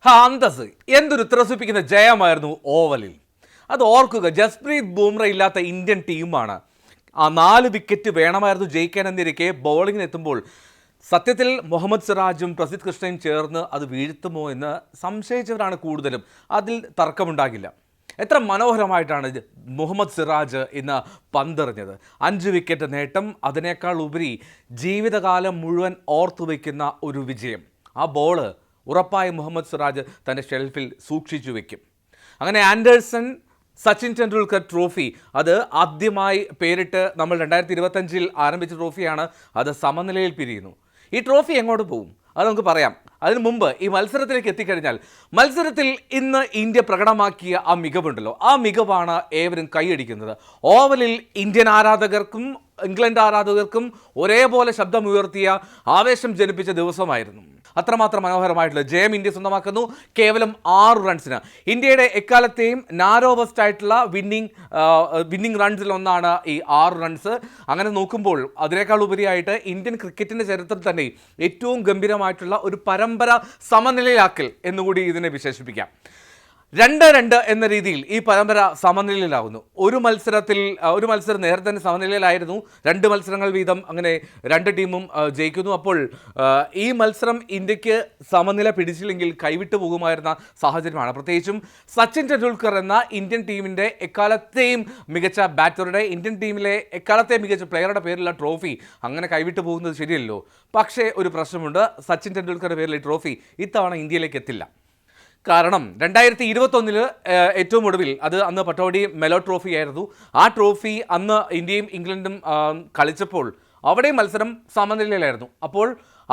അന്തസ് എന്തൊരു ത്രസിപ്പിക്കുന്ന ജയമായിരുന്നു ഓവലിൽ. അത് ഓർക്കുക, ജസ്പ്രീത് ബുംറ ഇല്ലാത്ത ഇന്ത്യൻ ടീമാണ്. ആ 4 വിക്കറ്റ് വേണമായിരുന്നു ജയിക്കാനെന്നിരിക്കെ ബോളിങ്ങിന് എത്തുമ്പോൾ സത്യത്തിൽ മുഹമ്മദ് സിറാജും പ്രസിദ്ധ് കൃഷ്ണയും ചേർന്ന് അത് വീഴ്ത്തുമോ എന്ന് സംശയിച്ചവരാണ് കൂടുതലും. അതിൽ തർക്കമുണ്ടാകില്ല. എത്ര മനോഹരമായിട്ടാണ് മുഹമ്മദ് സിറാജ് ഇന്ന് പന്തെറിഞ്ഞത്. 5 വിക്കറ്റ് നേട്ടം, അതിനേക്കാൾ ഉപരി ജീവിതകാലം മുഴുവൻ ഓർത്തുവെക്കുന്ന ഒരു വിജയം. ആ ബോള് ഉറപ്പായും മുഹമ്മദ് സിറാജ് തൻ്റെ ഷെൽഫിൽ സൂക്ഷിച്ചു വെക്കും. അങ്ങനെ ആൻഡേഴ്സൺ സച്ചിൻ ടെണ്ടുൽക്കർ ട്രോഫി, അത് ആദ്യമായി പേരിട്ട് നമ്മൾ 2025 ആരംഭിച്ച ട്രോഫിയാണ്. അത് സമനിലയിൽ പിരിയുന്നു. ഈ ട്രോഫി എങ്ങോട്ട് പോകും അത് നമുക്ക് പറയാം. അതിനു മുമ്പ് ഈ മത്സരത്തിലേക്ക് എത്തിക്കഴിഞ്ഞാൽ, മത്സരത്തിൽ ഇന്ന് ഇന്ത്യ പ്രകടമാക്കിയ ആ മികവുണ്ടല്ലോ, ആ മികവാണ് ഏവരും കൈയടിക്കുന്നത്. ഓവലിൽ ഇന്ത്യൻ ആരാധകർക്കും ഇംഗ്ലണ്ട് ആരാധകർക്കും ഒരേപോലെ ശബ്ദമുയർത്തിയ, ആവേശം ജനിപ്പിച്ച ദിവസമായിരുന്നു. അത്രമാത്രം മനോഹരമായിട്ടുള്ള ജയം ഇന്ത്യ സ്വന്തമാക്കുന്നു. കേവലം 6 റൺസിന് ഇന്ത്യയുടെ എക്കാലത്തെയും നാരോവസ്റ്റ് ആയിട്ടുള്ള വിന്നിംഗ് റൺസിൽ ഒന്നാണ് ഈ 6 റൺസ്. അങ്ങനെ നോക്കുമ്പോൾ അതിനേക്കാൾ ഉപരിയായിട്ട് ഇന്ത്യൻ ക്രിക്കറ്റിൻ്റെ ചരിത്രത്തിൽ തന്നെ ഏറ്റവും ഗംഭീരമായിട്ടുള്ള ഒരു പരമ്പര സമനിലയിലാക്കൽ എന്നുകൂടി ഇതിനെ വിശേഷിപ്പിക്കാം. 2-2 എന്ന രീതിയിൽ ഈ പരമ്പര സമനിലയിലാകുന്നു. ഒരു മത്സരം നേരത്തെ തന്നെ സമനിലയിലായിരുന്നു. 2 മത്സരങ്ങൾ വീതം അങ്ങനെ 2 ടീമും ജയിക്കുന്നു. അപ്പോൾ ഈ മത്സരം ഇന്ത്യക്ക് സമനില പിടിച്ചില്ലെങ്കിൽ കൈവിട്ടു പോകുമായിരുന്ന സാഹചര്യമാണ്. പ്രത്യേകിച്ചും സച്ചിൻ ടെണ്ടുൽക്കർ എന്ന ഇന്ത്യൻ ടീമിൻ്റെ എക്കാലത്തെയും മികച്ച ബാറ്ററുടെ, ഇന്ത്യൻ ടീമിലെ എക്കാലത്തെയും മികച്ച പ്ലെയറുടെ പേരിലുള്ള ട്രോഫി അങ്ങനെ കൈവിട്ടു പോകുന്നത് ശരിയല്ലോ. പക്ഷേ ഒരു പ്രശ്നമുണ്ട്. സച്ചിൻ ടെണ്ടുൽക്കറുടെ പേരിൽ ഈ ട്രോഫി ഇത്തവണ ഇന്ത്യയിലേക്ക് എത്തില്ല. കാരണം 2021 ഏറ്റവും ഒടുവിൽ, അത് അന്ന് പട്ടോടി മെലോ ട്രോഫി ആയിരുന്നു. ആ ട്രോഫി അന്ന് ഇന്ത്യയും ഇംഗ്ലണ്ടും കളിച്ചപ്പോൾ അവിടെയും മത്സരം സമനിലയിലായിരുന്നു. അപ്പോൾ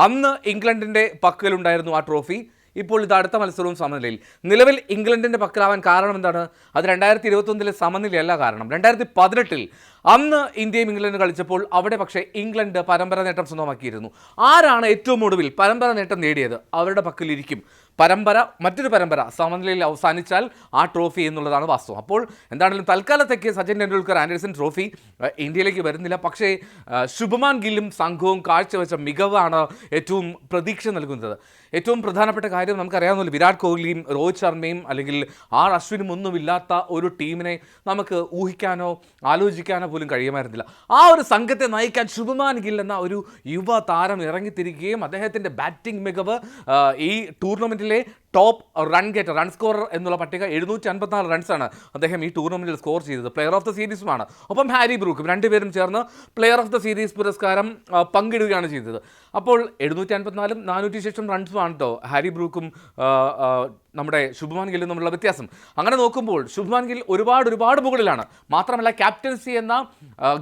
അന്ന് ഇംഗ്ലണ്ടിൻ്റെ പക്കലുണ്ടായിരുന്നു ആ ട്രോഫി. ഇപ്പോൾ ഇത് അടുത്ത മത്സരവും സമനിലയിൽ. നിലവിൽ ഇംഗ്ലണ്ടിൻ്റെ പക്കലാവാൻ കാരണം എന്താണ്? അത് 2021 സമനിലയല്ല കാരണം. 2018 അന്ന് ഇന്ത്യയും ഇംഗ്ലണ്ടും കളിച്ചപ്പോൾ അവിടെ പക്ഷേ ഇംഗ്ലണ്ട് പരമ്പര നേട്ടം സ്വന്തമാക്കിയിരുന്നു. ആരാണ് ഏറ്റവും ഒടുവിൽ പരമ്പര നേട്ടം നേടിയത്? അവരുടെ പക്കലിരിക്കും മറ്റൊരു പരമ്പര സമനിലയിൽ അവസാനിച്ചാൽ ആ ട്രോഫി എന്നുള്ളതാണ് വാസ്തവം. അപ്പോൾ എന്താണെങ്കിലും തൽക്കാലത്തേക്ക് സച്ചിൻ ടെണ്ടുൽക്കർ ആൻഡേഴ്സൺ ട്രോഫി ഇന്ത്യയിലേക്ക് വരുന്നില്ല. പക്ഷേ ശുഭ്മാൻ ഗില്ലും സംഘവും കാഴ്ചവെച്ച മികവാണ് ഏറ്റവും പ്രതീക്ഷ നൽകുന്നത്. ഏറ്റവും പ്രധാനപ്പെട്ട കാര്യം നമുക്കറിയാവുന്നല്ലോ, വിരാട് കോഹ്ലിയും രോഹിത് ശർമ്മയും അല്ലെങ്കിൽ അശ്വിനും ഒന്നുമില്ലാത്ത ഒരു ടീമിനെ നമുക്ക് ഊഹിക്കാനോ ആലോചിക്കാനോ പോലും കഴിയുമായിരുന്നില്ല. ആ ഒരു സംഘത്തെ നയിക്കാൻ ശുഭ്മാൻ ഗിൽ എന്ന ഒരു യുവ താരം ഇറങ്ങിത്തിരിക്കുകയും അദ്ദേഹത്തിൻ്റെ ബാറ്റിംഗ് മികവ്, ഈ ടൂർണമെൻറ്റിലെ ടോപ്പ് റൺ സ്കോറർ എന്നുള്ള പട്ടിക 754 റൺസാണ് അദ്ദേഹം ഈ ടൂർണമെൻറ്റിൽ സ്കോർ ചെയ്തത്. പ്ലെയർ ഓഫ് ദ സീരീസുമാണ്. ഒപ്പം ഹാരി ബ്രൂക്കും രണ്ടുപേരും ചേർന്ന് പ്ലെയർ ഓഫ് ദ സീരീസ് പുരസ്കാരം പങ്കിടുകയാണ് ചെയ്തത്. അപ്പോൾ 754-ഉം 400 റൺസുമാണ് കേട്ടോ ഹാരി ബ്രൂക്കും നമ്മുടെ ശുഭ്മാൻ ഗില്ലും തമ്മിലുള്ള വ്യത്യാസം. അങ്ങനെ നോക്കുമ്പോൾ ശുഭ്മാൻ ഗിൽ ഒരുപാട് മുകളിലാണ്. മാത്രമല്ല ക്യാപ്റ്റൻസി എന്ന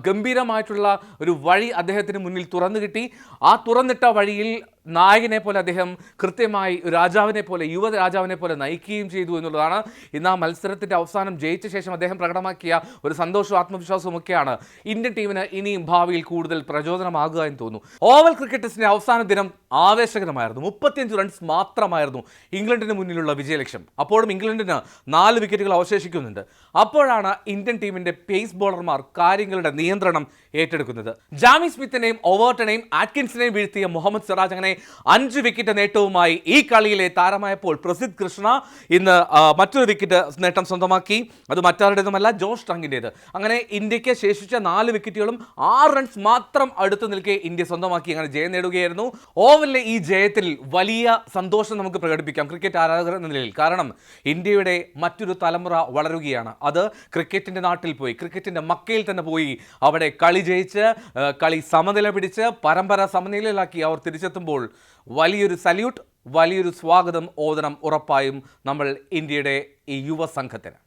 ഗംഭീരമായിട്ടുള്ള ഒരു വഴി അദ്ദേഹത്തിന് മുന്നിൽ തുറന്നു കിട്ടി. ആ തുറന്നിട്ട വഴിയിൽ നായകനെ പോലെ അദ്ദേഹം കൃത്യമായി യുവ രാജാവിനെ പോലെ നയിക്കുകയും ചെയ്തു എന്നുള്ളതാണ് ഇന്ന് ആ മത്സരത്തിൻ്റെ അവസാനം ജയിച്ച ശേഷം അദ്ദേഹം പ്രകടമാക്കിയ ഒരു സന്തോഷവും ആത്മവിശ്വാസവും ഒക്കെയാണ് ഇന്ത്യൻ ടീമിന് ഇനിയും ഭാവിയിൽ കൂടുതൽ പ്രചോദനമാകുക എന്ന് തോന്നുന്നു. ഓവൽ ക്രിക്കറ്റ് ടെസ്റ്റിൻ്റെ അവസാന ദിനം ആവേശകരമായിരുന്നു. 35 റൺസ് മാത്രമായിരുന്നു ഇംഗ്ലണ്ടിന് മുന്നിലുള്ള വിജയലക്ഷ്യം. അപ്പോഴും ഇംഗ്ലണ്ടിന് 4 വിക്കറ്റുകൾ അവശേഷിക്കുന്നുണ്ട്. അപ്പോഴാണ് ഇന്ത്യൻ ടീമിൻ്റെ പേസ് ബോളർമാർ കാര്യങ്ങളുടെ നിയന്ത്രണം ഏറ്റെടുക്കുന്നത്. ജാമി സ്മിത്തിനെയും ഓവർട്ടനെയും ആറ്റ്കിൻസിനെയും വീഴ്ത്തിയ മുഹമ്മദ് സിറാജ് അങ്ങനെ 5 വിക്കറ്റ് നേട്ടവുമായി ഈ കളിയിലെ താരമായപ്പോൾ പ്രസിദ്ധ് കൃഷ്ണ ഇന്ന് മറ്റൊരു വിക്കറ്റ് നേട്ടം സ്വന്തമാക്കി. അത് മറ്റാരുടേതുമല്ല, ജോഷ് ടങ്ങിൻ്റേത്. അങ്ങനെ ഇന്ത്യക്ക് ശേഷിച്ച 4 വിക്കറ്റുകളും 6 റൺസ് മാത്രം അടുത്തു നിൽക്കെ ഇന്ത്യ സ്വന്തമാക്കി അങ്ങനെ ജയം നേടുകയായിരുന്നു. ഓവലിലെ ഈ ജയത്തിൽ വലിയ സന്തോഷം നമുക്ക് പ്രകടിപ്പിക്കാം ക്രിക്കറ്റ് ആരാധകർ എന്ന നിലയിൽ. കാരണം ഇന്ത്യയുടെ മറ്റൊരു തലമുറ വളരുകയാണ്. അത് ക്രിക്കറ്റിൻ്റെ നാട്ടിൽ പോയി, ക്രിക്കറ്റിൻ്റെ മക്കയിൽ തന്നെ പോയി അവിടെ കളി ജയിച്ച്, കളി സമനില പിടിച്ച്, പരമ്പര സമനിലയിലാക്കി അവർ തിരിച്ചെത്തുമ്പോൾ വലിയൊരു സല്യൂട്ട്, വലിയൊരു സ്വാഗതം ഓതണം ഉറപ്പായും നമ്മൾ ഇന്ത്യയുടെ ഈ യുവ സംഘത്തിന്.